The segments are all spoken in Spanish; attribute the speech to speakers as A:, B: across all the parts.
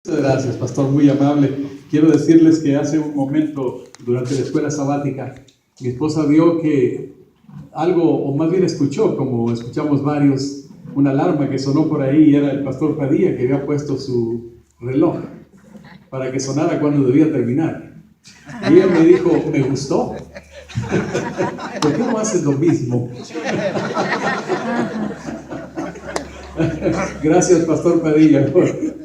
A: Muchas gracias, pastor, muy amable. Quiero decirles que hace un momento, durante la escuela sabática, mi esposa vio que algo, o más bien escuchó, como escuchamos varios, una alarma que sonó por ahí y era el pastor Padilla que había puesto su reloj para que sonara cuando debía terminar. Y ella me dijo, me gustó. ¿Por qué no haces lo mismo? Gracias, pastor Padilla,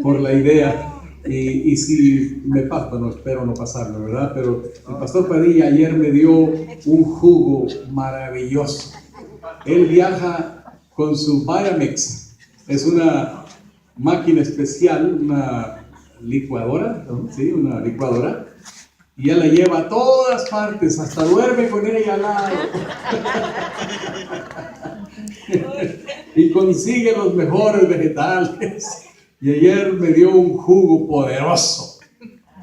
A: por la idea. Y si me pasa, bueno, espero no pasarme, ¿verdad? Pero el pastor Padilla ayer me dio un jugo maravilloso. Él viaja con su Vitamix. Es una máquina especial, una licuadora, ¿no? Sí, una licuadora. Y él la lleva a todas partes, hasta duerme con ella al lado. Y consigue los mejores vegetales. Y ayer me dio un jugo poderoso.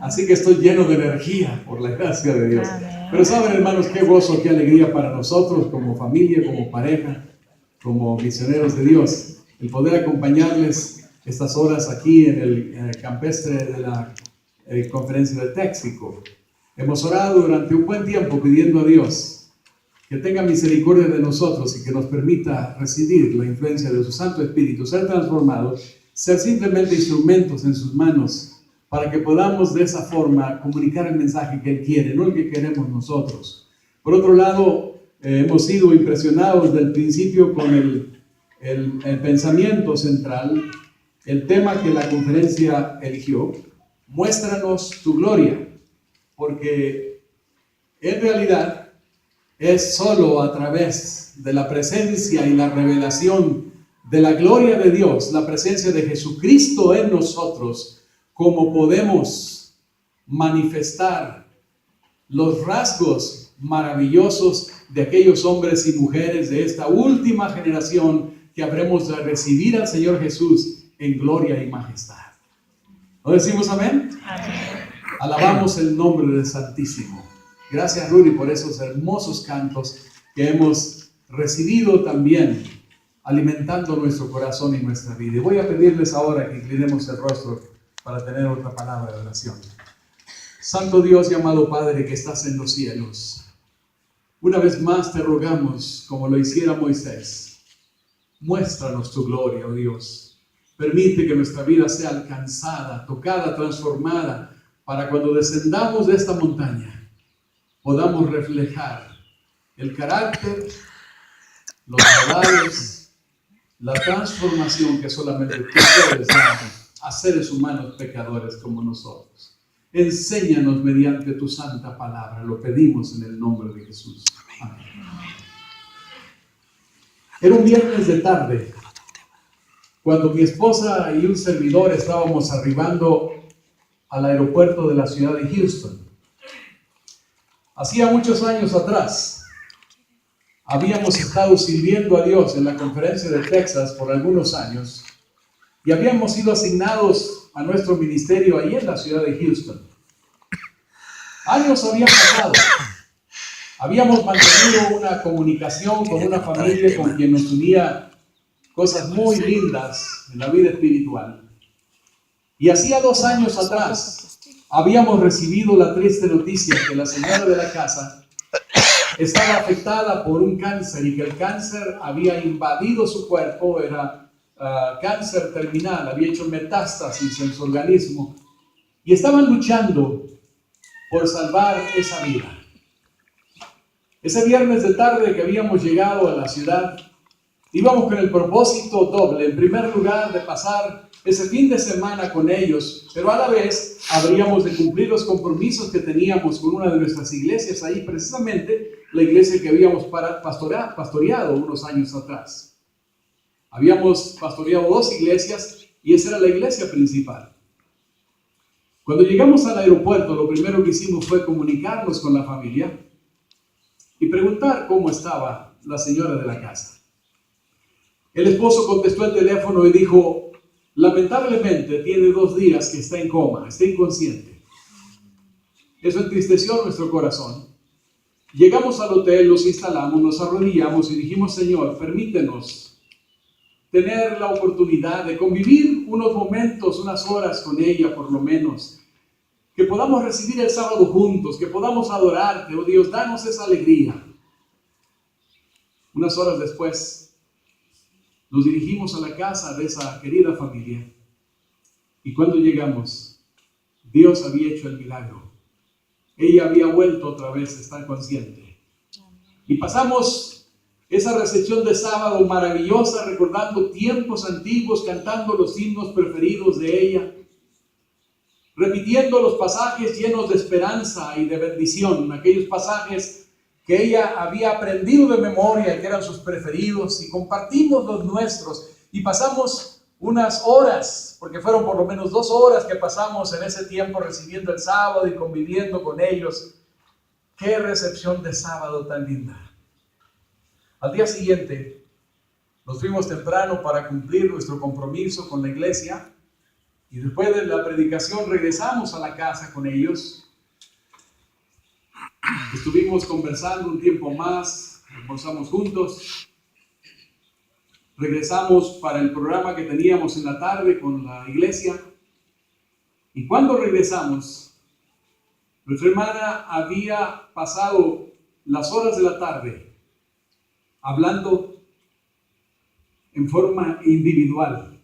A: Así que estoy lleno de energía por la gracia de Dios. Pero saben, hermanos, qué gozo, qué alegría para nosotros como familia, como pareja, como misioneros de Dios, el poder acompañarles estas horas aquí en el campestre de la conferencia de Téxico. Hemos orado durante un buen tiempo pidiendo a Dios que tenga misericordia de nosotros y que nos permita recibir la influencia de su Santo Espíritu, ser transformados, ser simplemente instrumentos en sus manos para que podamos de esa forma comunicar el mensaje que Él quiere, no el que queremos nosotros. Por otro lado, hemos sido impresionados del principio con el pensamiento central, el tema que la conferencia eligió: muéstranos tu gloria, porque en realidad es solo a través de la presencia y la revelación de la gloria de Dios, la presencia de Jesucristo en nosotros, como podemos manifestar los rasgos maravillosos de aquellos hombres y mujeres de esta última generación que habremos de recibir al Señor Jesús en gloria y majestad. ¿No decimos amén? Amén. Alabamos el nombre del Santísimo. Gracias, Rudy, por esos hermosos cantos que hemos recibido también, alimentando nuestro corazón y nuestra vida. Y voy a pedirles ahora que inclinemos el rostro para tener otra palabra de oración. Santo Dios y amado Padre que estás en los cielos, una vez más te rogamos, como lo hiciera Moisés, muéstranos tu gloria, oh Dios. Permite que nuestra vida sea alcanzada, tocada, transformada, para cuando descendamos de esta montaña, podamos reflejar el carácter, los modales, la transformación que solamente tú puedes dar a seres humanos pecadores como nosotros. Enséñanos mediante tu santa palabra, lo pedimos en el nombre de Jesús. Amén. Era un viernes de tarde, cuando mi esposa y un servidor estábamos arribando al aeropuerto de la ciudad de Houston. Hacía muchos años atrás, habíamos estado sirviendo a Dios en la conferencia de Texas por algunos años y habíamos sido asignados a nuestro ministerio ahí en la ciudad de Houston. Años habían pasado. Habíamos mantenido una comunicación con una familia con quien nos unía cosas muy lindas en la vida espiritual. Y hacía 2 años atrás habíamos recibido la triste noticia que la señora de la casa estaba afectada por un cáncer y que el cáncer había invadido su cuerpo, era cáncer terminal, había hecho metástasis en su organismo y estaban luchando por salvar esa vida. Ese viernes de tarde que habíamos llegado a la ciudad, íbamos con el propósito doble. En primer lugar, de pasar ese fin de semana con ellos, pero a la vez habríamos de cumplir los compromisos que teníamos con una de nuestras iglesias ahí, precisamente la iglesia que habíamos pastoreado unos años atrás. Habíamos pastoreado 2 iglesias y esa era la iglesia principal. Cuando llegamos al aeropuerto, lo primero que hicimos fue comunicarnos con la familia y preguntar cómo estaba la señora de la casa. El esposo contestó el teléfono y dijo: lamentablemente tiene 2 días que está en coma, está inconsciente. Eso entristeció nuestro corazón. Llegamos al hotel, nos instalamos, nos arrodillamos y dijimos: Señor, permítenos tener la oportunidad de convivir unos momentos, unas horas con ella por lo menos. Que podamos recibir el sábado juntos, que podamos adorarte, oh Dios, danos esa alegría. Unas horas después, nos dirigimos a la casa de esa querida familia. Y cuando llegamos, Dios había hecho el milagro. Ella había vuelto otra vez a estar consciente. Y pasamos esa recepción de sábado maravillosa, recordando tiempos antiguos, cantando los himnos preferidos de ella, repitiendo los pasajes llenos de esperanza y de bendición, aquellos pasajes que ella había aprendido de memoria, que eran sus preferidos, y compartimos los nuestros, y pasamos unas horas, porque fueron por lo menos 2 horas que pasamos en ese tiempo recibiendo el sábado y conviviendo con ellos. ¡Qué recepción de sábado tan linda! Al día siguiente, nos fuimos temprano para cumplir nuestro compromiso con la iglesia, y después de la predicación regresamos a la casa con ellos. Estuvimos conversando un tiempo más, almorzamos juntos, regresamos para el programa que teníamos en la tarde con la iglesia, y cuando regresamos, nuestra hermana había pasado las horas de la tarde hablando en forma individual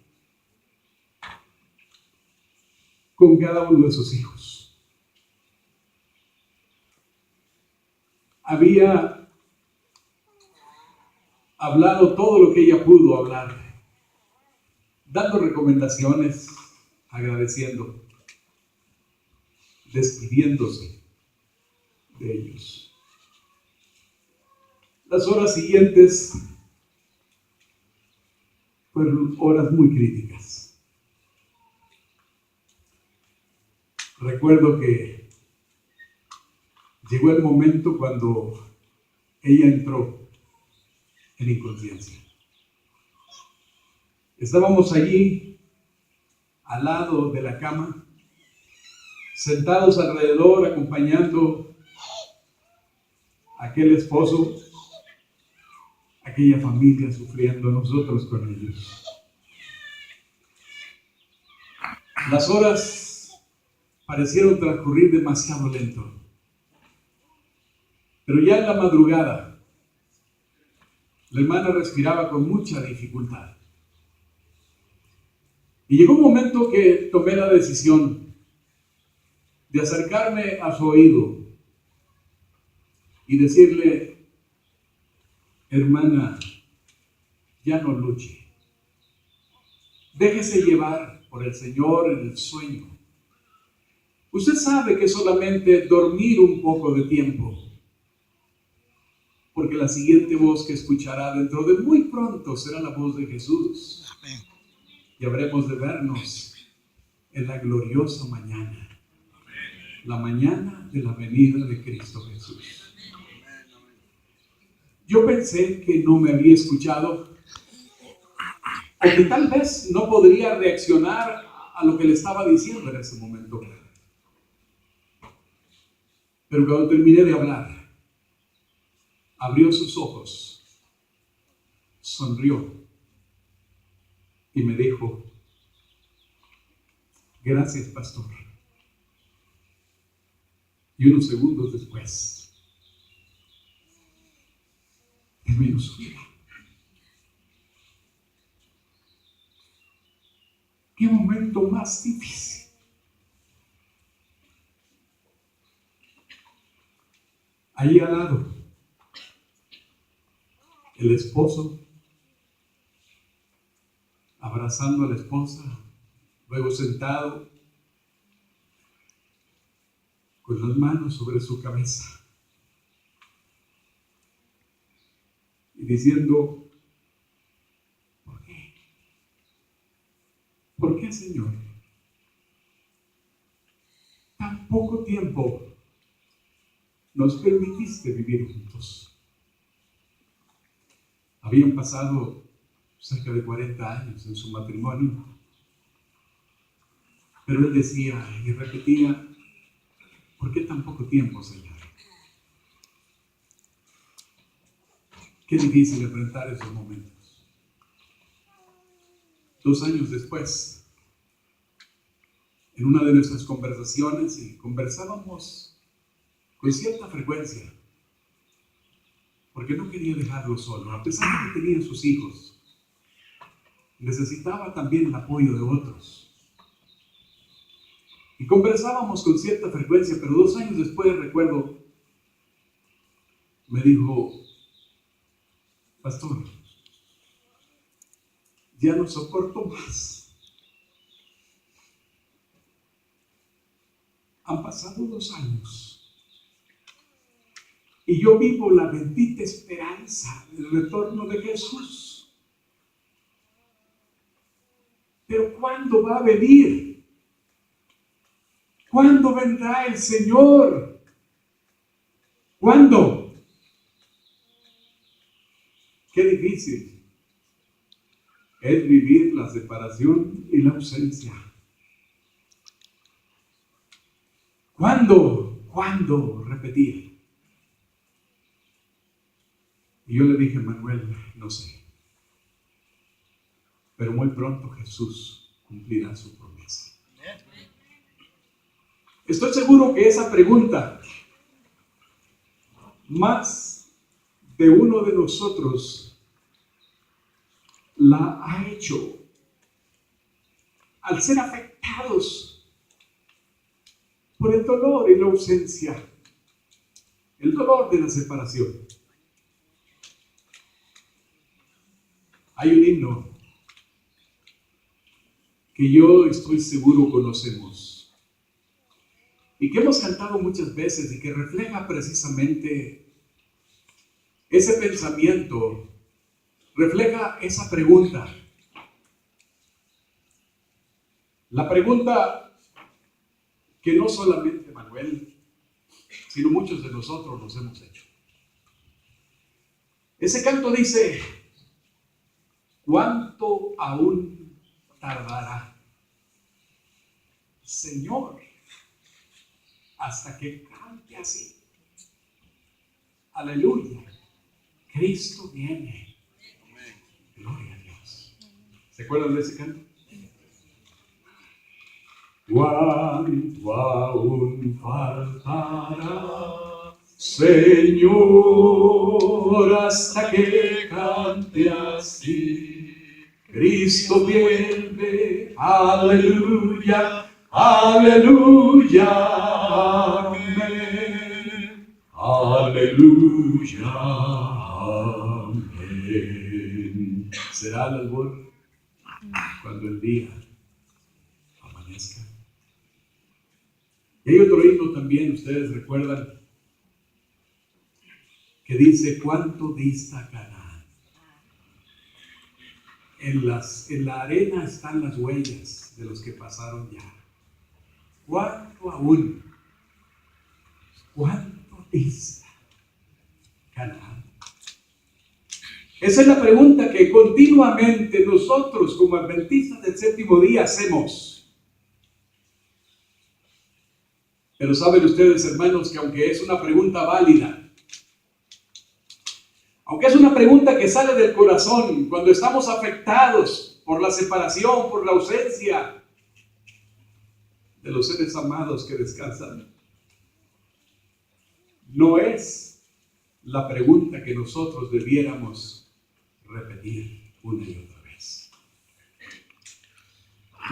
A: con cada uno de sus hijos. Había hablado todo lo que ella pudo hablar, dando recomendaciones, agradeciendo, despidiéndose de ellos. Las horas siguientes fueron horas muy críticas. Recuerdo que llegó el momento cuando ella entró en inconsciencia. Estábamos allí al lado de la cama, sentados alrededor, acompañando a aquel esposo, aquella familia sufriendo, nosotros con ellos. Las horas parecieron transcurrir demasiado lento. Pero ya en la madrugada, la hermana respiraba con mucha dificultad. Y llegó un momento que tomé la decisión de acercarme a su oído y decirle: hermana, ya no luche. Déjese llevar por el Señor en el sueño. Usted sabe que solamente dormir un poco de tiempo, porque la siguiente voz que escuchará dentro de muy pronto será la voz de Jesús. Amén. Y habremos de vernos en la gloriosa mañana, la mañana de la venida de Cristo Jesús. Yo pensé que no me había escuchado, o que tal vez no podría reaccionar a lo que le estaba diciendo en ese momento. Pero cuando terminé de hablar, abrió sus ojos, sonrió y me dijo: gracias, pastor. Y unos segundos después, terminó su vida. ¿Qué momento más difícil? Ahí al lado, el esposo abrazando a la esposa, luego sentado con las manos sobre su cabeza y diciendo: ¿por qué? ¿Por qué, Señor? Tan poco tiempo nos permitiste vivir juntos. Habían pasado cerca de 40 años en su matrimonio, pero él decía y repetía: ¿por qué tan poco tiempo, Señor? Qué difícil enfrentar esos momentos. 2 años después, en una de nuestras conversaciones, y conversábamos con cierta frecuencia, porque no quería dejarlo solo, a pesar de que tenía sus hijos. Necesitaba también el apoyo de otros. Y conversábamos con cierta frecuencia, pero 2 años después, recuerdo, me dijo: pastor, ya no soporto más. Han pasado 2 años y yo vivo la bendita esperanza del retorno de Jesús. Pero ¿cuándo va a venir? ¿Cuándo vendrá el Señor? ¿Cuándo? Qué difícil es vivir la separación y la ausencia. ¿Cuándo? ¿Cuándo? Repetía. Y yo le dije: Manuel, no sé, pero muy pronto Jesús cumplirá su promesa. Estoy seguro que esa pregunta, más de uno de nosotros la ha hecho al ser afectados por el dolor y la ausencia, el dolor de la separación. Hay un himno que yo estoy seguro conocemos y que hemos cantado muchas veces y que refleja precisamente ese pensamiento, refleja esa pregunta. La pregunta que no solamente Manuel, sino muchos de nosotros nos hemos hecho. Ese canto dice: ¿cuánto aún tardará, Señor, hasta que cante así? Aleluya, Cristo viene. Gloria a Dios. ¿Se acuerdan de ese canto? ¿Cuánto aún faltará, Señor, hasta que cante así? Cristo viene, aleluya, aleluya, amén, aleluya, amén. ¿Será el albor cuando el día amanezca? Y hay otro himno también, ustedes recuerdan, que dice: ¿cuánto dista Canaán? En la arena están las huellas de los que pasaron ya. ¿Cuánto aún? ¿Cuánto dista Canaán? Esa es la pregunta que continuamente nosotros como adventistas del séptimo día hacemos. Pero saben ustedes, hermanos, que aunque es una pregunta válida, aunque es una pregunta que sale del corazón cuando estamos afectados por la separación, por la ausencia de los seres amados que descansan, no es la pregunta que nosotros debiéramos repetir una y otra vez.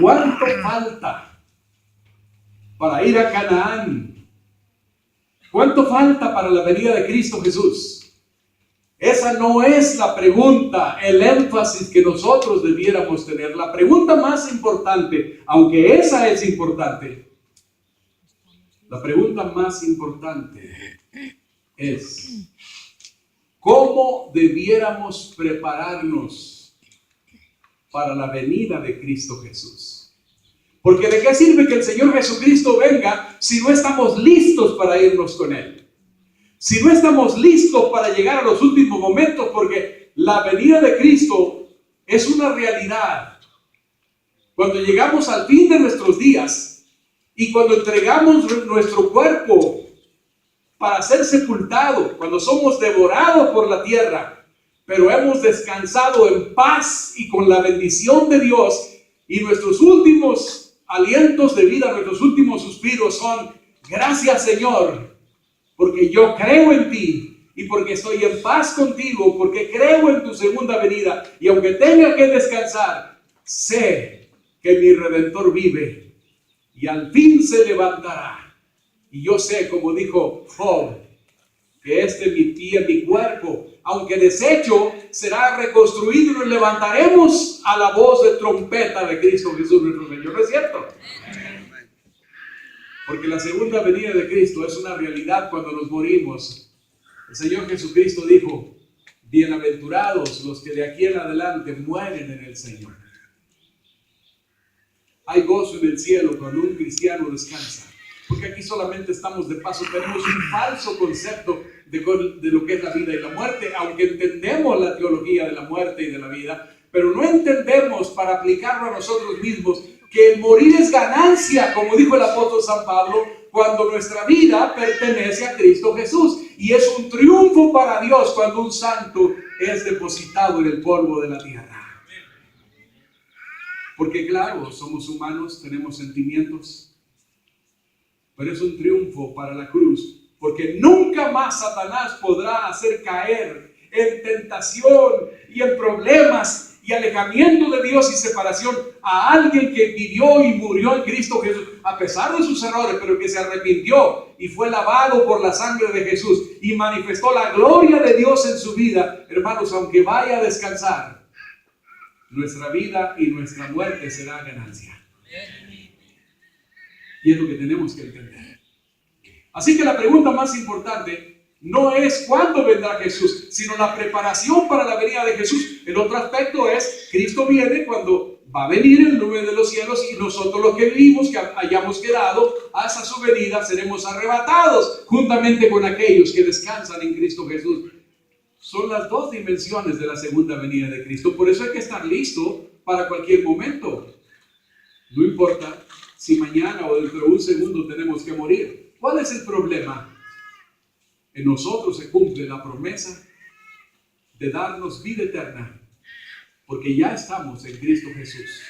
A: ¿Cuánto falta para ir a Canaán? ¿Cuánto falta para la venida de Cristo Jesús? Esa no es la pregunta, el énfasis que nosotros debiéramos tener. La pregunta más importante, aunque esa es importante, la pregunta más importante es: ¿cómo debiéramos prepararnos para la venida de Cristo Jesús? Porque ¿de qué sirve que el Señor Jesucristo venga si no estamos listos para irnos con Él? Si no estamos listos para llegar a los últimos momentos, porque la venida de Cristo es una realidad. Cuando llegamos al fin de nuestros días y cuando entregamos nuestro cuerpo para ser sepultado, cuando somos devorados por la tierra, pero hemos descansado en paz y con la bendición de Dios, y nuestros últimos alientos de vida, nuestros últimos suspiros son: gracias, Señor, porque yo creo en ti y porque estoy en paz contigo, porque creo en tu segunda venida, y aunque tenga que descansar, sé que mi Redentor vive y al fin se levantará. Y yo sé, como dijo Job, que mi pie, mi cuerpo, aunque deshecho, será reconstruido y nos levantaremos a la voz de trompeta de Cristo Jesús nuestro Señor. ¿No es cierto? Porque la segunda venida de Cristo es una realidad cuando nos morimos. El Señor Jesucristo dijo: bienaventurados los que de aquí en adelante mueren en el Señor. Hay gozo en el cielo cuando un cristiano descansa. Porque aquí solamente estamos de paso. Tenemos un falso concepto de lo que es la vida y la muerte, aunque entendemos la teología de la muerte y de la vida, pero no entendemos, para aplicarlo a nosotros mismos, que el morir es ganancia, como dijo el apóstol San Pablo, cuando nuestra vida pertenece a Cristo Jesús, y es un triunfo para Dios cuando un santo es depositado en el polvo de la tierra. Porque claro, somos humanos, tenemos sentimientos, pero es un triunfo para la cruz, porque nunca más Satanás podrá hacer caer en tentación y en problemas y alejamiento de Dios y separación a alguien que vivió y murió en Cristo Jesús, a pesar de sus errores, pero que se arrepintió y fue lavado por la sangre de Jesús y manifestó la gloria de Dios en su vida. Hermanos, aunque vaya a descansar, nuestra vida y nuestra muerte será ganancia. Y es lo que tenemos que entender. Así que la pregunta más importante no es cuándo vendrá Jesús, sino la preparación para la venida de Jesús. El otro aspecto es: Cristo viene cuando va a venir en nube de los cielos, y nosotros los que vivimos, que hayamos quedado hasta su venida, seremos arrebatados juntamente con aquellos que descansan en Cristo Jesús. Son las dos dimensiones de la segunda venida de Cristo. Por eso hay que estar listo para cualquier momento. No importa si mañana o dentro de un segundo tenemos que morir. ¿Cuál es el problema? En nosotros se cumple la promesa de darnos vida eterna, porque ya estamos en Cristo Jesús.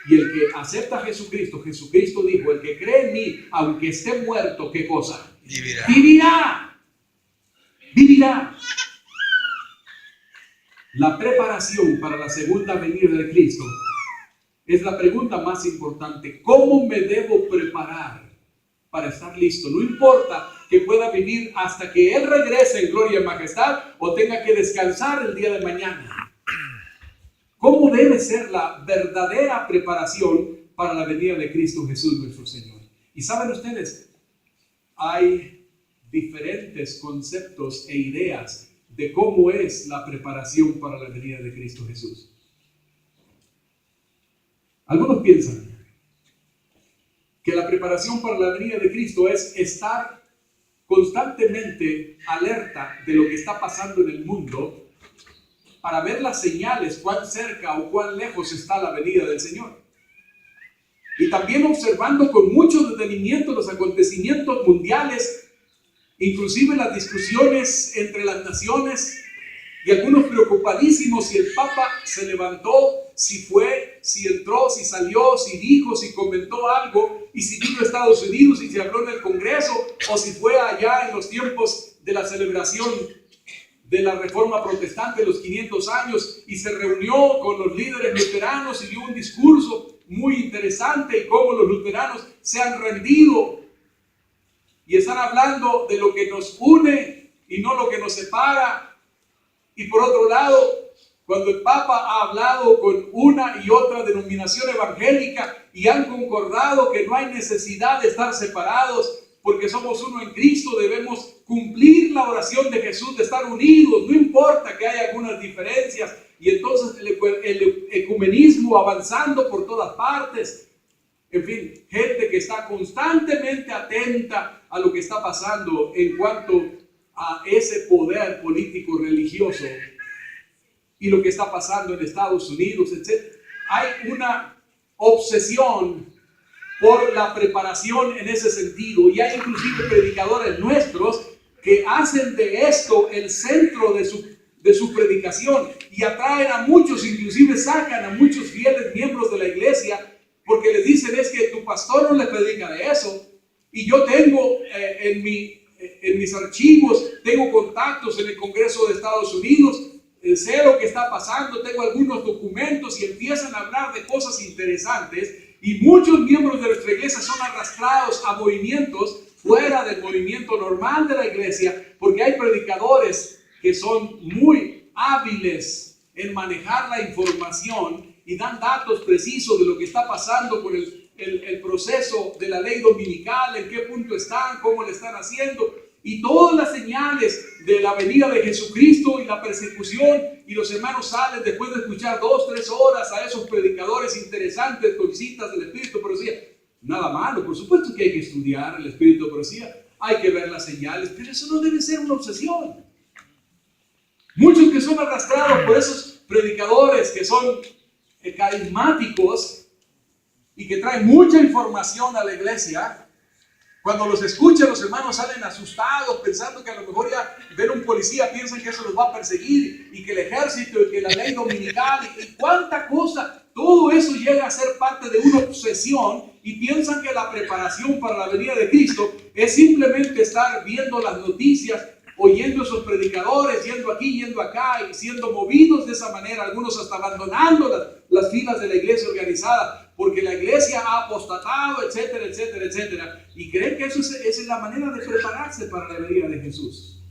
A: Y el que acepta a Jesucristo, Jesucristo dijo: el que cree en mí, aunque esté muerto, ¿qué cosa?
B: Vivirá.
A: Vivirá. Vivirá. La preparación para la segunda venida de Cristo es la pregunta más importante. ¿Cómo me debo preparar para estar listo? No importa que pueda vivir hasta que Él regrese en gloria y majestad, o tenga que descansar el día de mañana. ¿Cómo debe ser la verdadera preparación para la venida de Cristo Jesús nuestro Señor? Y saben ustedes, hay diferentes conceptos e ideas de cómo es la preparación para la venida de Cristo Jesús. Algunos piensan que la preparación para la venida de Cristo es estar constantemente alerta de lo que está pasando en el mundo para ver las señales, cuán cerca o cuán lejos está la venida del Señor. Y también observando con mucho detenimiento los acontecimientos mundiales, inclusive las discusiones entre las naciones, y algunos preocupadísimos si el Papa se levantó, si fue, si entró, si salió, si dijo, si comentó algo, y si vino a Estados Unidos y se habló en el Congreso, o si fue allá en los tiempos de la celebración de la Reforma Protestante, los 500 años, y se reunió con los líderes luteranos y dio un discurso muy interesante, y cómo los luteranos se han rendido y están hablando de lo que nos une y no lo que nos separa. Y por otro lado, cuando el Papa ha hablado con una y otra denominación evangélica y han concordado que no hay necesidad de estar separados, porque somos uno en Cristo, debemos cumplir la oración de Jesús de estar unidos, no importa que haya algunas diferencias, y entonces el ecumenismo avanzando por todas partes. En fin, gente que está constantemente atenta a lo que está pasando en cuanto a ese poder político religioso y lo que está pasando en Estados Unidos, etc. Hay una obsesión por la preparación en ese sentido, y hay inclusive predicadores nuestros que hacen de esto el centro de su predicación y atraen a muchos, inclusive sacan a muchos fieles miembros de la iglesia porque les dicen es que tu pastor no le predica de eso y yo tengo en mis archivos, tengo contactos en el Congreso de Estados Unidos, sé lo que está pasando, tengo algunos documentos y empiezan a hablar de cosas interesantes y muchos miembros de nuestra iglesia son arrastrados a movimientos fuera del movimiento normal de la iglesia porque hay predicadores que son muy hábiles en manejar la información y dan datos precisos de lo que está pasando con el proceso de la ley dominical, en qué punto están, cómo le están haciendo, y todas las señales de la venida de Jesucristo y la persecución, y los hermanos salen después de escuchar 2-3 horas a esos predicadores interesantes con citas del Espíritu de Profecía. Nada malo, por supuesto que hay que estudiar el Espíritu de Profecía, hay que ver las señales, pero eso no debe ser una obsesión. Muchos que son arrastrados por esos predicadores que son carismáticos y que traen mucha información a la iglesia, cuando los escuchan los hermanos salen asustados pensando que a lo mejor ya ven un policía, piensan que eso los va a perseguir y que el ejército y que la ley dominical y cuánta cosa, todo eso llega a ser parte de una obsesión y piensan que la preparación para la venida de Cristo es simplemente estar viendo las noticias, oyendo esos predicadores, yendo aquí, yendo acá y siendo movidos de esa manera, algunos hasta abandonando las filas de la iglesia organizada, porque la iglesia ha apostatado, etcétera, etcétera, etcétera, y creen que esa es la manera de prepararse para la venida de Jesús.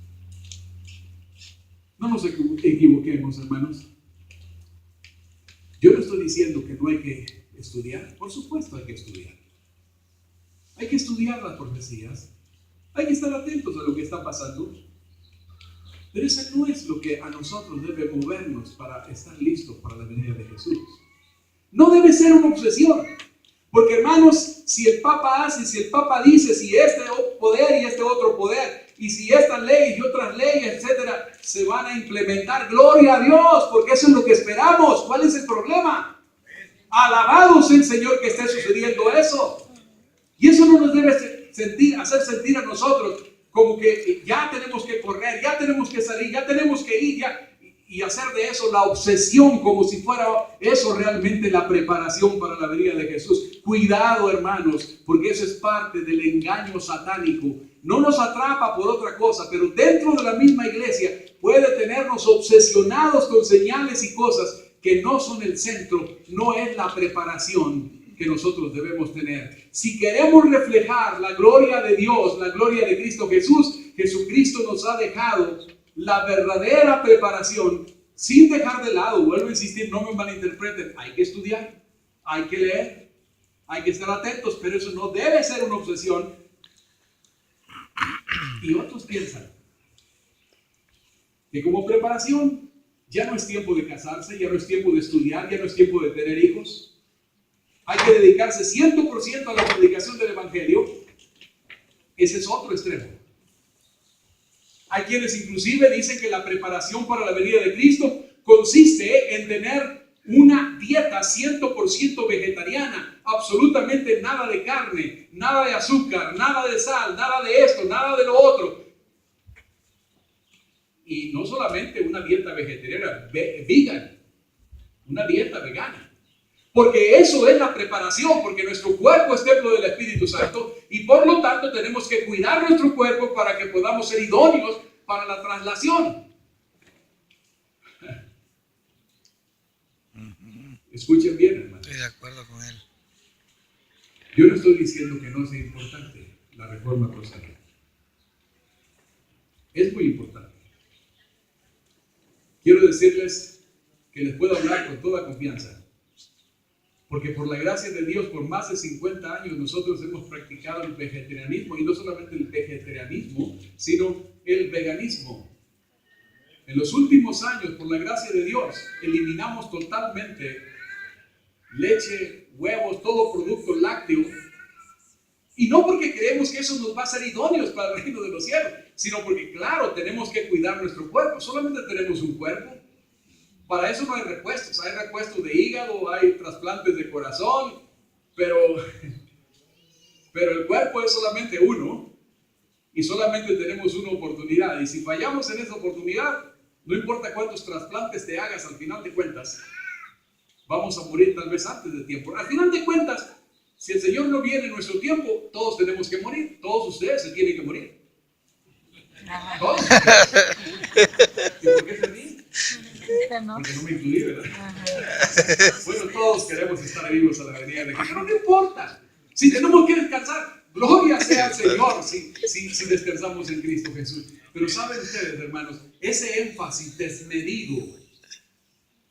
A: No nos equivoquemos, hermanos. Yo no estoy diciendo que no hay que estudiar, por supuesto hay que estudiar. Hay que estudiar las profecías, hay que estar atentos a lo que está pasando. Pero eso no es lo que a nosotros debe movernos para estar listos para la venida de Jesús. No debe ser una obsesión. Porque hermanos, si el Papa hace, si el Papa dice, si este poder y este otro poder, y si estas leyes y otras leyes, etcétera, se van a implementar, gloria a Dios, porque eso es lo que esperamos. ¿Cuál es el problema? Alabado sea el Señor que esté sucediendo eso. Y eso no nos debe hacer sentir a nosotros como que ya tenemos que correr, ya tenemos que salir, ya tenemos que ir, y hacer de eso la obsesión como si fuera eso realmente la preparación para la venida de Jesús. Cuidado, hermanos, porque eso es parte del engaño satánico. No nos atrapa por otra cosa, pero dentro de la misma iglesia puede tenernos obsesionados con señales y cosas que no son el centro, no es la preparación que nosotros debemos tener. Si queremos reflejar la gloria de Dios, la gloria de Cristo Jesús, Jesucristo nos ha dejado la verdadera preparación, sin dejar de lado, vuelvo a insistir, no me malinterpreten, hay que estudiar, hay que leer, hay que estar atentos, pero eso no debe ser una obsesión. Y otros piensan que como preparación ya no es tiempo de casarse, ya no es tiempo de estudiar, ya no es tiempo de tener hijos. Hay que dedicarse 100% a la predicación del Evangelio. Ese es otro extremo. Hay quienes inclusive dicen que la preparación para la venida de Cristo consiste en tener una dieta 100% vegetariana, absolutamente nada de carne, nada de azúcar, nada de sal, nada de esto, nada de lo otro. Y no solamente una dieta vegetariana, vegan, una dieta vegana. Porque eso es la preparación, porque nuestro cuerpo es templo del Espíritu Santo y por lo tanto tenemos que cuidar nuestro cuerpo para que podamos ser idóneos para la traslación. Escuchen bien, hermano.
B: Estoy de acuerdo con él.
A: Yo no estoy diciendo que no sea importante la reforma prostática. Es muy importante. Quiero decirles que les puedo hablar con toda confianza. Porque por la gracia de Dios, por más de 50 años nosotros hemos practicado el vegetarianismo, y no solamente el vegetarianismo, sino el veganismo. En los últimos años, por la gracia de Dios, eliminamos totalmente leche, huevos, todo producto lácteo, y no porque creemos que eso nos va a ser idóneos para el reino de los cielos, sino porque, claro, tenemos que cuidar nuestro cuerpo. Solamente tenemos un cuerpo. Para eso no hay repuestos. Hay repuestos de hígado, hay trasplantes de corazón, pero el cuerpo es solamente uno y solamente tenemos una oportunidad. Y si fallamos en esa oportunidad, No importa cuántos trasplantes te hagas, al final de cuentas, vamos a morir tal vez antes de tiempo. Al final de cuentas, si el Señor no viene en nuestro tiempo, todos tenemos que morir. Todos ustedes se tienen que morir. ¿Todos? ¿Y por qué se ríen? Porque no me incluí, ¿verdad? Bueno, todos queremos estar vivos a la venida de Cristo, pero no importa. Si tenemos que descansar, gloria sea al Señor si descansamos en Cristo Jesús. Pero saben ustedes, hermanos, ese énfasis desmedido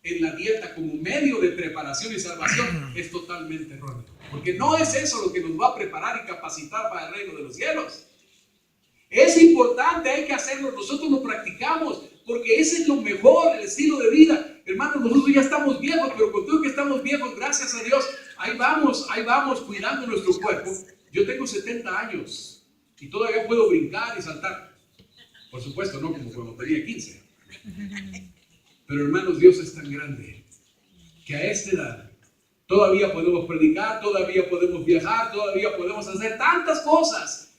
A: en la dieta como medio de preparación y salvación es totalmente erróneo. Porque no es eso lo que nos va a preparar y capacitar para el reino de los cielos. Es importante, hay que hacerlo, nosotros lo practicamos, porque ese es lo mejor, el estilo de vida. Hermanos, nosotros ya estamos viejos, pero con todo que estamos viejos, gracias a Dios, ahí vamos cuidando nuestro cuerpo. Yo tengo 70 años y todavía puedo brincar y saltar. Por supuesto, no como cuando tenía 15. Pero hermanos, Dios es tan grande que a esta edad todavía podemos predicar, todavía podemos viajar, todavía podemos hacer tantas cosas.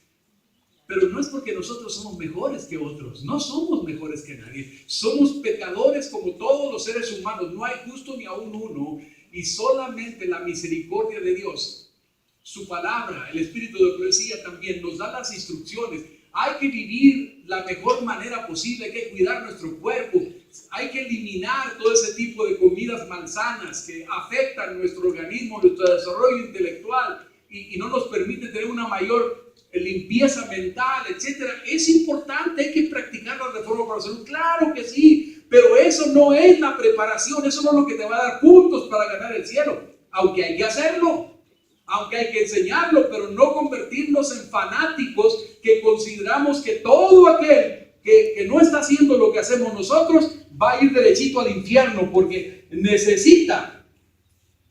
A: Pero no es porque nosotros somos mejores que otros, no somos mejores que nadie. Somos pecadores como todos los seres humanos, no hay justo ni aún uno, y solamente la misericordia de Dios, su palabra, el espíritu de profecía también nos da las instrucciones. Hay que vivir la mejor manera posible, hay que cuidar nuestro cuerpo, hay que eliminar todo ese tipo de comidas malsanas que afectan nuestro organismo, nuestro desarrollo intelectual y no nos permiten tener una mayor limpieza mental, etcétera. Es importante, hay que practicar la reforma para la salud, claro que sí, pero eso no es la preparación, eso no es lo que te va a dar puntos para ganar el cielo, aunque hay que hacerlo, aunque hay que enseñarlo, pero no convertirnos en fanáticos que consideramos que todo aquel que no está haciendo lo que hacemos nosotros va a ir derechito al infierno porque necesita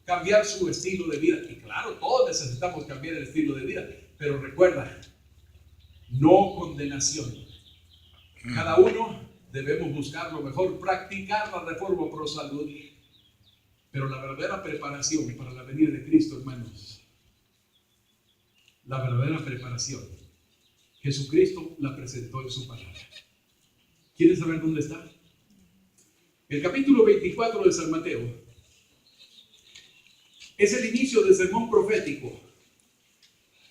A: cambiar su estilo de vida. Y claro, todos necesitamos cambiar el estilo de vida, pero recuerda, no condenación. Cada uno debemos buscar lo mejor, practicar la reforma pro salud, pero la verdadera preparación para la venida de Cristo, hermanos, la verdadera preparación, Jesucristo la presentó en su palabra. ¿Quieren saber dónde está? El capítulo 24 de San Mateo es el inicio del sermón profético,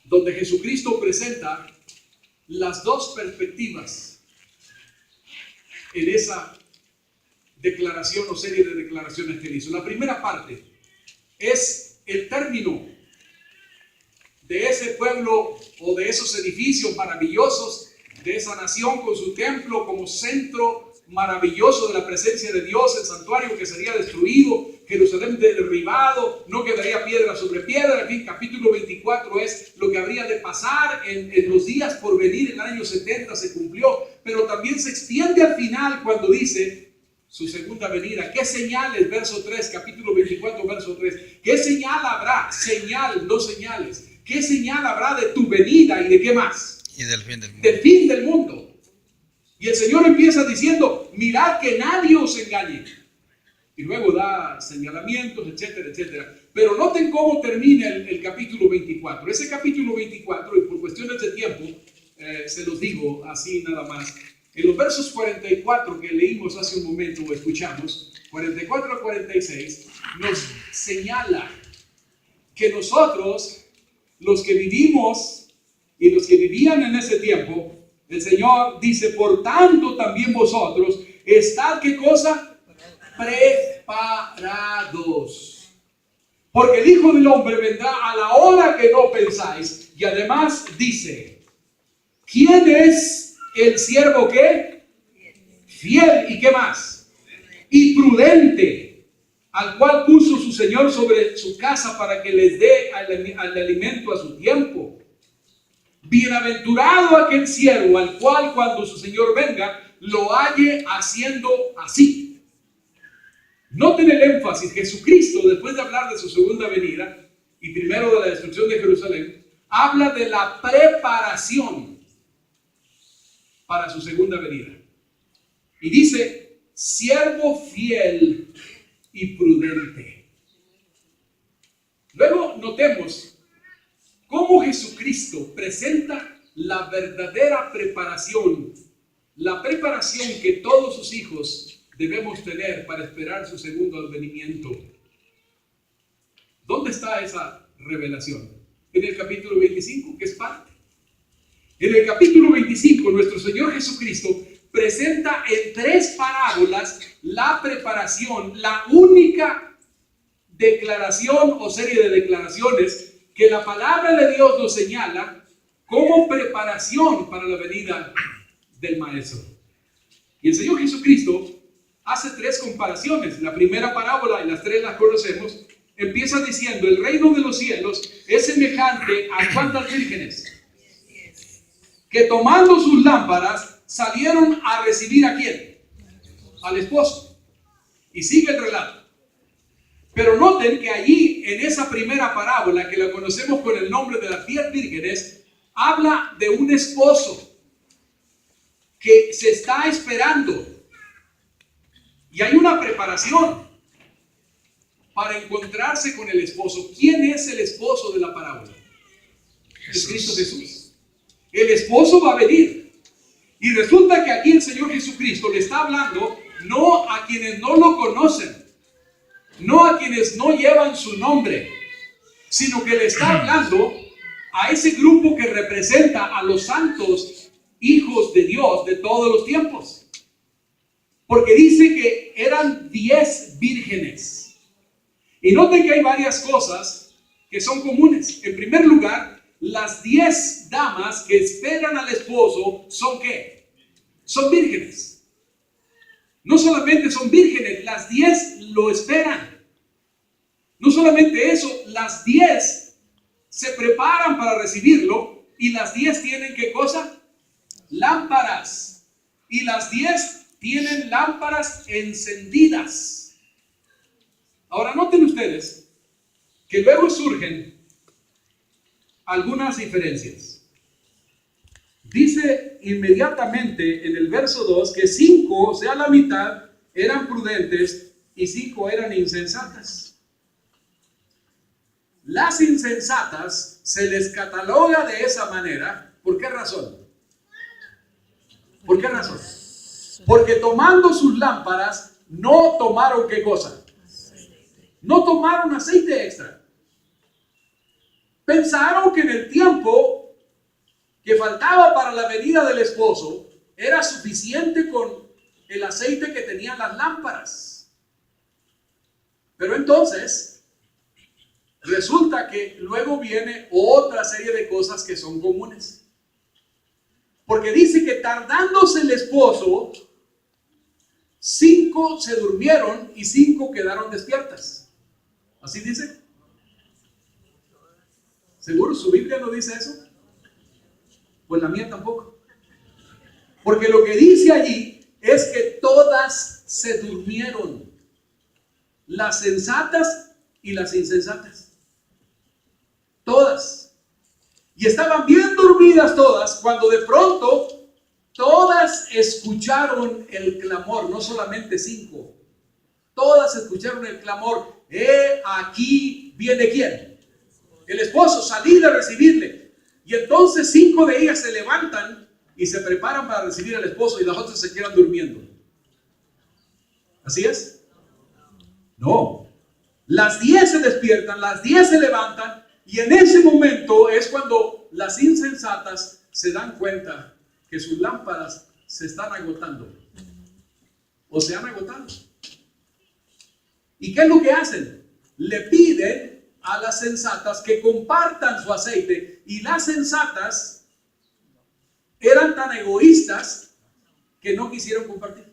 A: donde Jesucristo presenta las dos perspectivas en esa declaración o serie de declaraciones que él hizo. La primera parte es el término de ese pueblo o de esos edificios maravillosos, de esa nación con su templo como centro maravilloso de la presencia de Dios, el santuario que sería destruido, Jerusalén derribado, no quedaría piedra sobre piedra. En fin, capítulo 24 es lo que habría de pasar en los días por venir. En el año 70 se cumplió, pero también se extiende al final cuando dice su segunda venida. ¿Qué señales? Verso 3, capítulo 24, verso 3. ¿Qué señal habrá? Señal, no señales. ¿Qué señal habrá de tu venida y de qué más?
B: Y del fin del mundo.
A: Del fin del mundo. Y el Señor empieza diciendo, mirad que nadie os engañe. Y luego da señalamientos, etcétera, etcétera. Pero noten cómo termina el capítulo 24. Ese capítulo 24, y por cuestiones de tiempo, se los digo así nada más. En los versos 44 que leímos hace un momento o escuchamos, 44 a 46, nos señala que nosotros, los que vivimos y los que vivían en ese tiempo, el Señor dice, por tanto también vosotros, estad, ¿qué cosa? Preparados. Porque el Hijo del Hombre vendrá a la hora que no pensáis. Y además dice, ¿quién es el siervo qué? Fiel. ¿Y qué más? Y prudente, al cual puso su Señor sobre su casa para que les dé al alimento a su tiempo. Bienaventurado aquel siervo al cual cuando su Señor venga lo halle haciendo así. Noten el énfasis. Jesucristo, después de hablar de su segunda venida y primero de la destrucción de Jerusalén, habla de la preparación para su segunda venida. Y dice, siervo fiel y prudente. Luego notemos cómo Jesucristo presenta la verdadera preparación, la preparación que todos sus hijos debemos tener para esperar su segundo advenimiento. ¿Dónde está esa revelación? En el capítulo 25, que es parte. En el capítulo 25, nuestro Señor Jesucristo presenta en 3 parábolas la preparación, la única declaración o serie de declaraciones que la palabra de Dios nos señala como preparación para la venida del Maestro. Y el Señor Jesucristo hace 3 comparaciones. La primera parábola, y las 3 las conocemos, empieza diciendo: el reino de los cielos es semejante a ¿cuántas vírgenes? Que tomando sus lámparas salieron a recibir ¿a quién? Al esposo. Y sigue el relato. Pero noten que allí, en esa primera parábola, que la conocemos con el nombre de las 10 vírgenes, habla de un esposo que se está esperando. Y hay una preparación para encontrarse con el esposo. ¿Quién es el esposo de la parábola? Es Cristo Jesús. El esposo va a venir. Y resulta que aquí el Señor Jesucristo le está hablando no a quienes no lo conocen, no a quienes no llevan su nombre, sino que le está hablando a ese grupo que representa a los santos hijos de Dios de todos los tiempos. Porque dice que eran 10 vírgenes. Y noten que hay varias cosas que son comunes. En primer lugar, las 10 damas que esperan al esposo son ¿qué? Son vírgenes. No solamente son vírgenes, las 10 lo esperan. No solamente eso, las 10 se preparan para recibirlo, y las 10 tienen ¿qué cosa? Lámparas. Y las 10 tienen lámparas encendidas. Ahora noten ustedes que luego surgen algunas diferencias. Dice inmediatamente en el verso 2 que 5, o sea la mitad, eran prudentes y 5 eran insensatas. Las insensatas se les cataloga de esa manera. ¿Por qué razón? ¿Por qué razón? Porque tomando sus lámparas no tomaron ¿qué cosa? No tomaron aceite extra. Pensaron que en el tiempo que faltaba para la venida del esposo era suficiente con el aceite que tenían las lámparas. Pero entonces resulta que luego viene otra serie de cosas que son comunes. Porque dice que tardándose el esposo, 5 se durmieron y 5 quedaron despiertas. ¿Así dice? ¿Seguro su Biblia no dice eso? Pues la mía tampoco. Porque lo que dice allí es que todas se durmieron. Las sensatas y las insensatas. Todas. Y estaban bien dormidas todas, cuando de pronto todas escucharon el clamor. No solamente 5. Todas escucharon el clamor. Aquí viene ¿quién? El esposo, salir a recibirle. Y entonces 5 de ellas se levantan y se preparan para recibir al esposo, y las otras se quedan durmiendo. ¿Así es? No. Las 10 se despiertan, las 10 se levantan, y en ese momento es cuando las insensatas se dan cuenta que sus lámparas se están agotando. O se han agotado. ¿Y qué es lo que hacen? Le piden a las sensatas que compartan su aceite, y las sensatas eran tan egoístas que no quisieron compartir.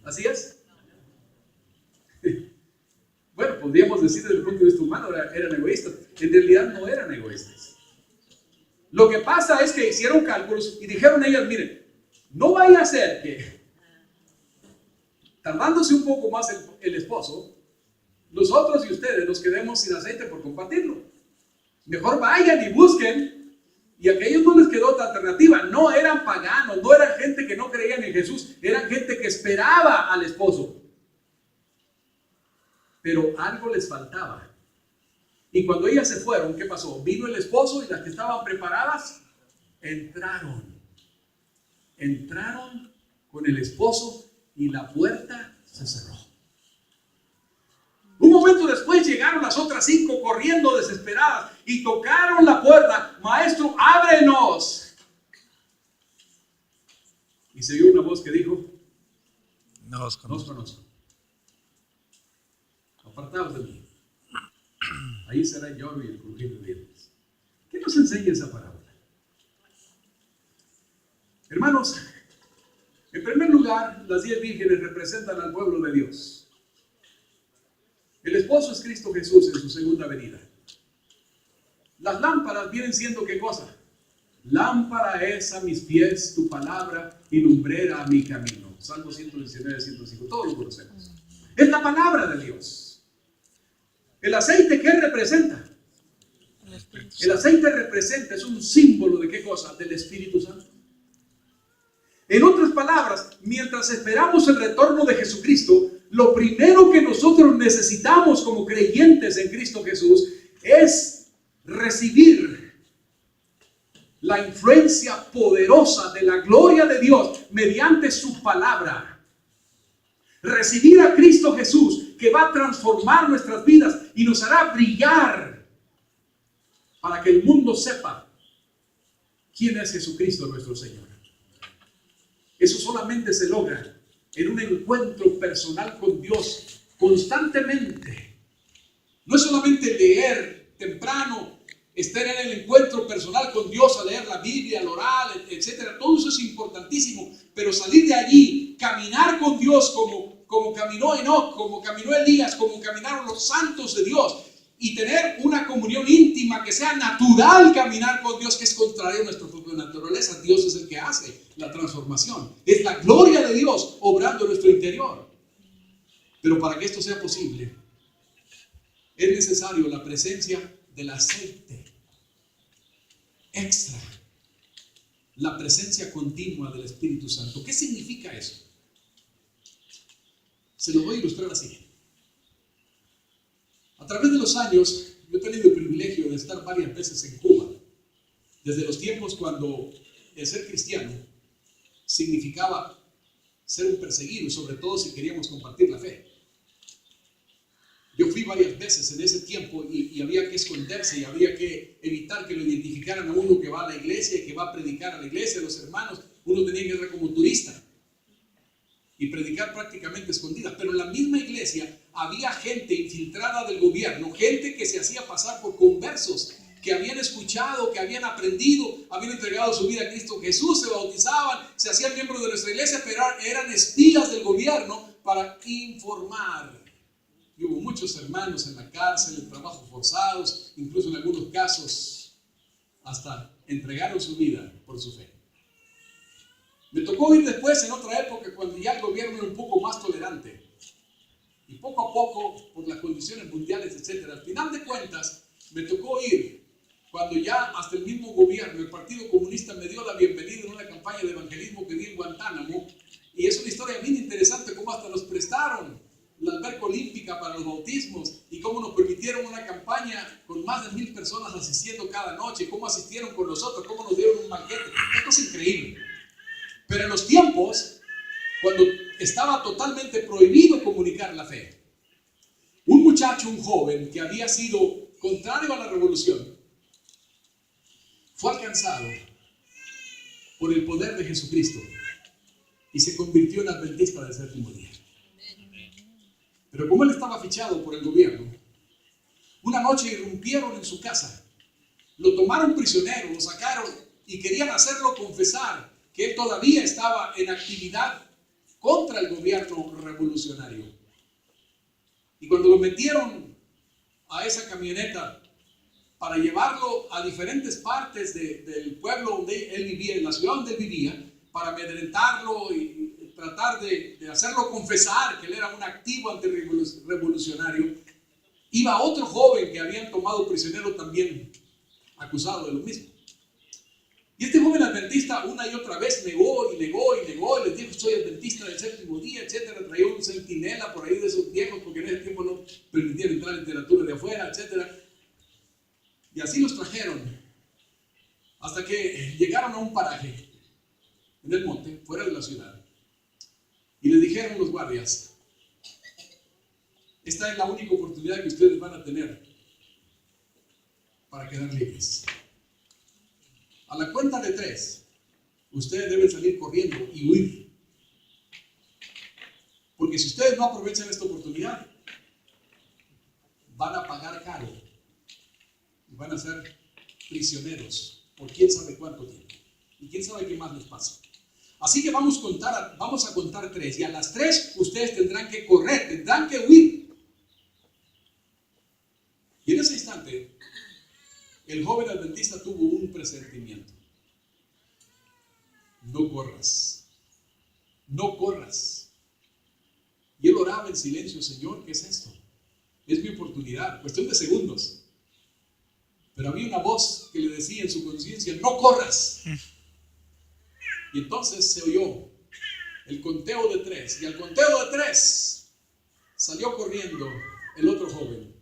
A: ¿Así es? Bueno, podríamos decir desde el punto de vista humano eran egoístas. En realidad no eran egoístas. Lo que pasa es que hicieron cálculos y dijeron ellas: miren, no vaya a ser que tardándose un poco más el esposo, nosotros y ustedes nos quedemos sin aceite por compartirlo. Mejor vayan y busquen. Y a aquellos no les quedó otra alternativa. No eran paganos, no eran gente que no creían en Jesús, eran gente que esperaba al esposo. Pero algo les faltaba. Y cuando ellas se fueron, ¿qué pasó? Vino el esposo, y las que estaban preparadas entraron con el esposo y la puerta se cerró. Un momento después llegaron las otras 5 corriendo desesperadas y tocaron la puerta. Maestro, ábrenos. Y se oyó una voz que dijo: no os conozco. Apartaos de mí. Ahí será el lloro y el crujir de dientes. ¿Qué nos enseña esa parábola? Hermanos, en primer lugar, las 10 vírgenes representan al pueblo de Dios. El esposo es Cristo Jesús en su segunda venida. Las lámparas vienen siendo ¿qué cosa? Lámpara es a mis pies tu palabra y lumbrera a mi camino. Salmo 119, 105, todos lo conocemos. Es la palabra de Dios. ¿El aceite qué representa? El aceite representa, es un símbolo de ¿qué cosa? Del Espíritu Santo. En otras palabras, mientras esperamos el retorno de Jesucristo, lo primero que nosotros necesitamos como creyentes en Cristo Jesús es recibir la influencia poderosa de la gloria de Dios mediante su palabra. Recibir a Cristo Jesús, que va a transformar nuestras vidas y nos hará brillar para que el mundo sepa quién es Jesucristo nuestro Señor. Eso solamente se logra en un encuentro personal con Dios constantemente. No es solamente leer temprano, estar en el encuentro personal con Dios, a leer la Biblia, al orar, etcétera. Todo eso es importantísimo, pero salir de allí, caminar con Dios como caminó Enoc, como caminó Elías, como caminaron los santos de Dios, y tener una comunión íntima que sea natural, caminar con Dios, que es contrario a nuestra propia naturaleza. Dios es el que hace la transformación. Es la gloria de Dios obrando en nuestro interior. Pero para que esto sea posible, es necesario la presencia del aceite extra, la presencia continua del Espíritu Santo. ¿Qué significa eso? Se lo voy a ilustrar así. A través de los años, yo he tenido el privilegio de estar varias veces en Cuba, desde los tiempos cuando el ser cristiano significaba ser un perseguido, sobre todo si queríamos compartir la fe. Yo fui varias veces en ese tiempo y había que esconderse y había que evitar que lo identificaran a uno que va a la iglesia y que va a predicar a la iglesia, a los hermanos. Uno tenía que ir como turista y predicar prácticamente escondidas. Pero en la misma iglesia había gente infiltrada del gobierno, gente que se hacía pasar por conversos, que habían escuchado, que habían aprendido, habían entregado su vida a Cristo Jesús, se bautizaban, se hacían miembros de nuestra iglesia, pero eran espías del gobierno para informar. Y hubo muchos hermanos en la cárcel, en trabajos forzados, incluso en algunos casos hasta entregaron su vida por su fe. Me tocó ir después en otra época cuando ya el gobierno era un poco más tolerante. Y poco a poco, por las condiciones mundiales, etc. Al final de cuentas, me tocó ir cuando ya hasta el mismo gobierno, el Partido Comunista, me dio la bienvenida en una campaña de evangelismo que di en Guantánamo. Y es una historia bien interesante cómo hasta nos prestaron la alberca olímpica para los bautismos y cómo nos permitieron una campaña con más de 1000 personas asistiendo cada noche, cómo asistieron con nosotros, cómo nos dieron un banquete. Esto es increíble. Pero en los tiempos, cuando estaba totalmente prohibido comunicar la fe, un muchacho, un joven que había sido contrario a la revolución, fue alcanzado por el poder de Jesucristo y se convirtió en adventista del séptimo día. Pero como él estaba fichado por el gobierno, una noche irrumpieron en su casa, lo tomaron prisionero, lo sacaron y querían hacerlo confesar que él todavía estaba en actividad contra el gobierno revolucionario. Y cuando lo metieron a esa camioneta para llevarlo a diferentes partes del pueblo donde él vivía, en la ciudad donde él vivía, para amedrentarlo y tratar de hacerlo confesar que él era un activo antirrevolucionario, iba otro joven que habían tomado prisionero también acusado de lo mismo. Y este joven adventista una y otra vez negó y les dijo: soy adventista del séptimo día, etcétera. Traía un centinela por ahí de esos viejos porque en ese tiempo no permitían entrar literatura de afuera, etcétera. Y así los trajeron hasta que llegaron a un paraje en el monte, fuera de la ciudad. Y le dijeron los guardias: esta es la única oportunidad que ustedes van a tener para quedar libres. A la cuenta de 3, ustedes deben salir corriendo y huir. Porque si ustedes no aprovechan esta oportunidad, van a pagar caro y van a ser prisioneros por quién sabe cuánto tiempo. Y quién sabe qué más les pasa. Así que vamos a contar 3. Y a las 3 ustedes tendrán que correr, tendrán que huir. Y en ese instante, el joven adventista tuvo un presentimiento. No corras. No corras. Y él oraba en silencio: Señor, ¿qué es esto? Es mi oportunidad, cuestión de segundos. Pero había una voz que le decía en su conciencia: no corras. Y entonces se oyó el conteo de 3. Y al conteo de 3 salió corriendo el otro joven.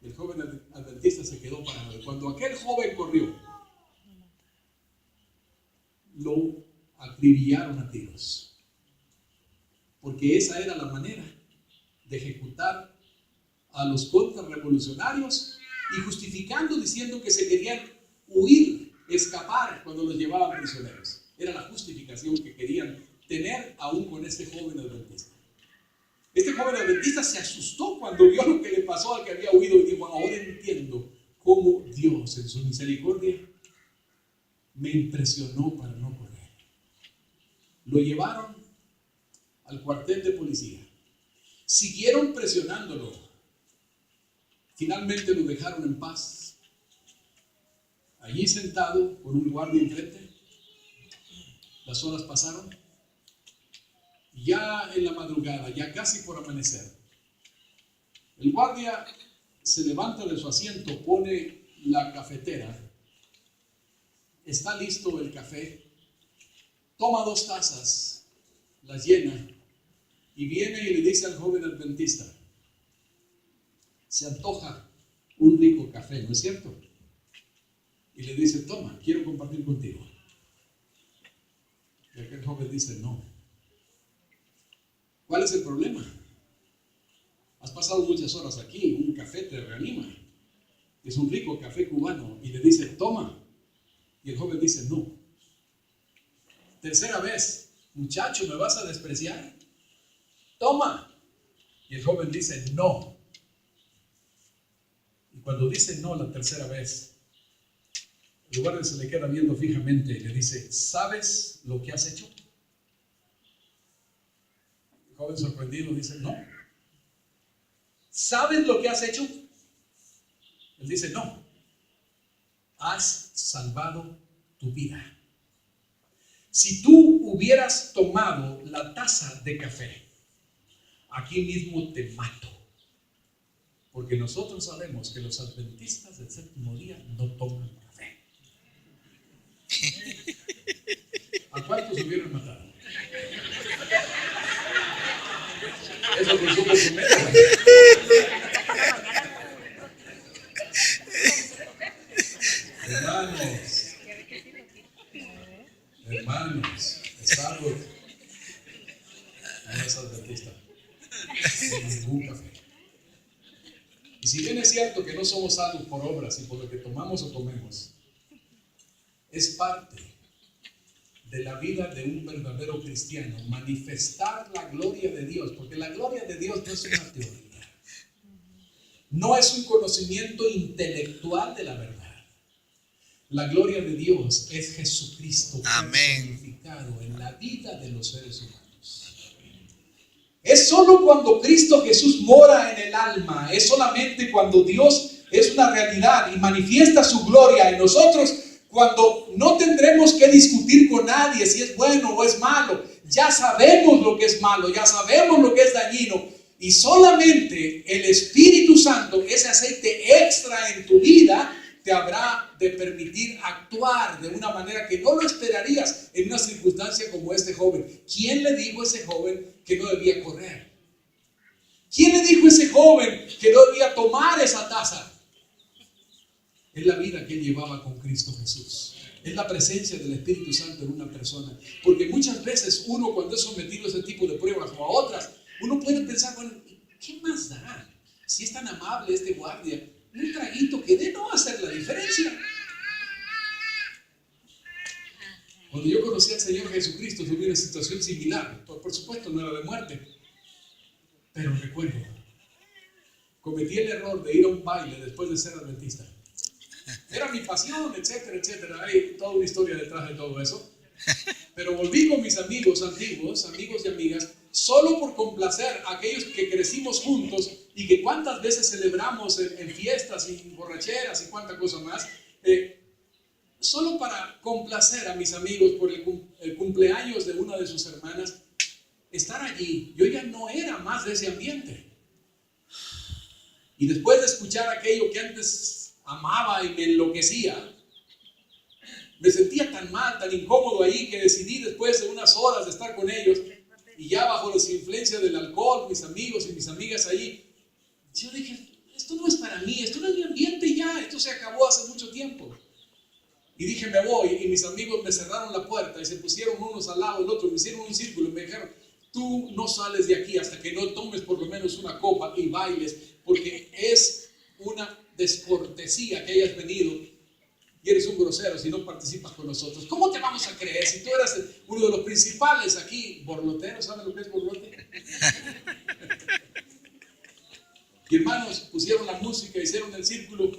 A: El joven adventista se quedó parado. Y cuando aquel joven corrió, lo acribillaron a tiros. Porque esa era la manera de ejecutar a los contrarrevolucionarios, y justificando diciendo que se querían huir, escapar cuando los llevaban prisioneros. Era la justificación que querían tener aún con este joven adventista. Este joven adventista se asustó cuando vio lo que le pasó al que había huido y dijo: ahora entiendo cómo Dios en su misericordia me impresionó para no correr. Lo llevaron al cuartel de policía. Siguieron presionándolo. Finalmente lo dejaron en paz. Allí sentado con un guardia enfrente. Las horas pasaron. Ya en la madrugada, ya casi por amanecer, el guardia se levanta de su asiento, pone la cafetera, está listo el café, toma 2 tazas, las llena y viene y le dice al joven adventista: se antoja un rico café, ¿no es cierto? Y le dice: toma, quiero compartir contigo. Y aquel joven dice: no. ¿Cuál es el problema? Has pasado muchas horas aquí, un café te reanima. Es un rico café cubano. Y le dice: toma. Y el joven dice: no. Tercera vez: muchacho, ¿me vas a despreciar? Toma. Y el joven dice: no. Y cuando dice no la tercera vez, el guardia se le queda viendo fijamente y le dice: ¿sabes lo que has hecho? El joven sorprendido dice: no. ¿Sabes lo que has hecho? Él dice: no. Has salvado tu vida. Si tú hubieras tomado la taza de café, aquí mismo te mato. Porque nosotros sabemos que los adventistas del séptimo día no toman café. ¿A cuántos hubieran matado? Eso consume su mente. Hermanos, salud. No es adventista. Sin ningún café. Y si bien es cierto que no somos salvos por obras y por lo que tomamos o comemos, es parte de la vida de un verdadero cristiano manifestar la gloria de Dios, porque la gloria de Dios no es una teoría, no es un conocimiento intelectual de la verdad. La gloria de Dios es Jesucristo personificado en la vida de los seres humanos. Es solo cuando Cristo Jesús mora en el alma, es solamente cuando Dios es una realidad y manifiesta su gloria en nosotros, cuando no tendremos que discutir con nadie si es bueno o es malo. Ya sabemos lo que es malo, ya sabemos lo que es dañino, y solamente el Espíritu Santo, ese aceite extra en tu vida, te habrá de permitir actuar de una manera que no lo esperarías en una circunstancia como este joven. ¿Quién le dijo a ese joven que no debía correr? ¿Quién le dijo a ese joven que no debía tomar esa taza? Es la vida que él llevaba con Cristo Jesús. Es la presencia del Espíritu Santo en una persona. Porque muchas veces uno, cuando es sometido a ese tipo de pruebas o a otras, uno puede pensar, bueno, ¿qué más da? Si es tan amable este guardia, un traguito que dé no va a hacer la diferencia. Cuando yo conocí al Señor Jesucristo, tuve una situación similar. Por supuesto, no era de muerte. Pero recuerdo, cometí el error de ir a un baile después de ser adventista. Era mi pasión, etcétera, etcétera. Hay toda una historia detrás de todo eso. Pero volví con mis amigos antiguos, amigos y amigas, solo por complacer a aquellos que crecimos juntos y que cuántas veces celebramos en fiestas y borracheras y cuánta cosa más. Solo para complacer a mis amigos por el cumpleaños de una de sus hermanas, estar allí. Yo ya no era más de ese ambiente. Y después de escuchar aquello que antes amaba y me enloquecía, me sentía tan mal, tan incómodo ahí, que decidí después de unas horas de estar con ellos y ya bajo la influencia del alcohol, mis amigos y mis amigas ahí, yo dije, esto no es para mí, esto no es mi ambiente ya, esto se acabó hace mucho tiempo. Y dije, me voy, y mis amigos me cerraron la puerta y se pusieron unos al lado del otro, me hicieron un círculo y me dijeron, tú no sales de aquí hasta que no tomes por lo menos una copa y bailes, porque es una descortesía que hayas venido y eres un grosero si no participas con nosotros. ¿Cómo te vamos a creer si tú eras uno de los principales aquí, borloteros? ¿Saben lo que es borlote? Y hermanos, pusieron la música, hicieron el círculo.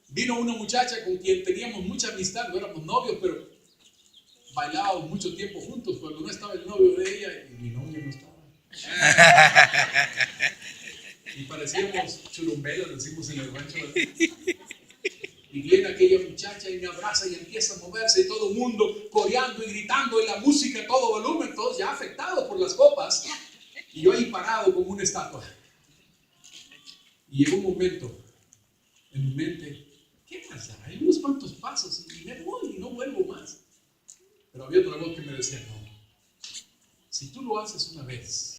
A: Vino una muchacha con quien teníamos mucha amistad, no éramos novios, pero bailábamos mucho tiempo juntos. Cuando no estaba el novio de ella, y mi novio no estaba. Y parecíamos churumbelos, decimos en el rancho. Y viene aquella muchacha y me abraza y empieza a moverse y todo el mundo coreando y gritando en la música a todo volumen, todos ya afectados por las copas. Y yo ahí parado como una estatua. Y llegó un momento en mi mente, ¿qué pasa? Hay unos cuantos pasos y me voy y no vuelvo más. Pero había otra voz que me decía, no, si tú lo haces una vez,